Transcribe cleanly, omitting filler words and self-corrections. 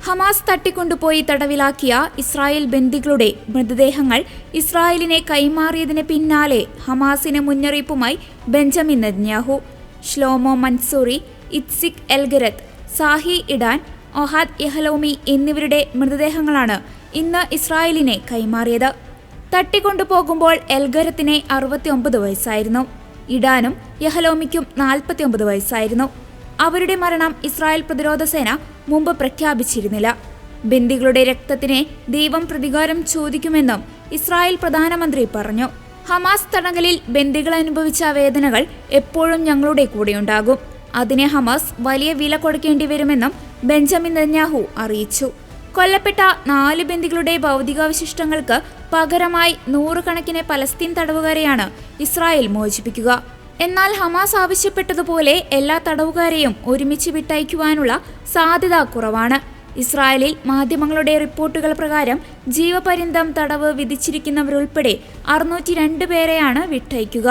Hamas തട്ടിക്കൊണ്ടുപോയി തടവിലാക്കിയ Israel ബന്ദികളുടെ മൃതദേഹങ്ങൾ ഇസ്രായേലിനെ കൈമാറിയതിന് പിന്നാലെ ഹമാസിന് മുന്നറിയിപ്പുമായി ബെഞ്ചമിൻ നെതന്യാഹു. ശ്ലോമോ മൻസൂറി, ഇത്സിക് എൽഗരത്ത്, സാഹി ഇഡാൻ, ഒഹാദ് യഹലോമി എന്നിവരുടെ മൃതദേഹങ്ങളാണ് ഇന്ന് ഇസ്രായേലിനെ കൈമാറിയത്. തട്ടിക്കൊണ്ടുപോകുമ്പോൾ എൽഗരത്തിന് 69 വയസ്സായിരുന്നു. ഇഡാനും യഹലോമിക്കും 49 വയസ്സായിരുന്നു. അവരുടെ മരണം ഇസ്രായേൽ പ്രതിരോധ സേന മുമ്പ് പ്രഖ്യാപിച്ചിരുന്നില്ല. ബന്ദികളുടെ രക്തത്തിന് ദൈവം പ്രതികാരം ചോദിക്കുമെന്നും ഇസ്രായേൽ പ്രധാനമന്ത്രി പറഞ്ഞു. ഹമാസ് തടങ്കലിൽ ബന്ദികൾ അനുഭവിച്ച വേദനകൾ എപ്പോഴും ഞങ്ങളുടെ കൂടെയുണ്ടാകും. അതിന് ഹമാസ് വലിയ വില കൊടുക്കേണ്ടി വരുമെന്നും ബെഞ്ചമിൻ നെതന്യാഹു അറിയിച്ചു. കൊല്ലപ്പെട്ട 4 ബന്ദികളുടെ ഭൗതികാവശിഷ്ടങ്ങൾക്ക് പകരമായി 100 കണക്കിന് പലസ്തീൻ തടവുകാരെയാണ് ഇസ്രായേൽ മോചിപ്പിക്കുക. എന്നാൽ ഹമാസ് ആവശ്യപ്പെട്ടതുപോലെ എല്ലാ തടവുകാരെയും ഒരുമിച്ച് വിട്ടയക്കുവാനുള്ള സാധ്യത കുറവാണ്. ഇസ്രായേലിൽ മാധ്യമങ്ങളുടെ റിപ്പോർട്ടുകൾ പ്രകാരം ജീവപര്യന്തം തടവ് വിധിച്ചിരിക്കുന്നവരുൾപ്പെടെ 602 പേരെയാണ് വിട്ടയക്കുക.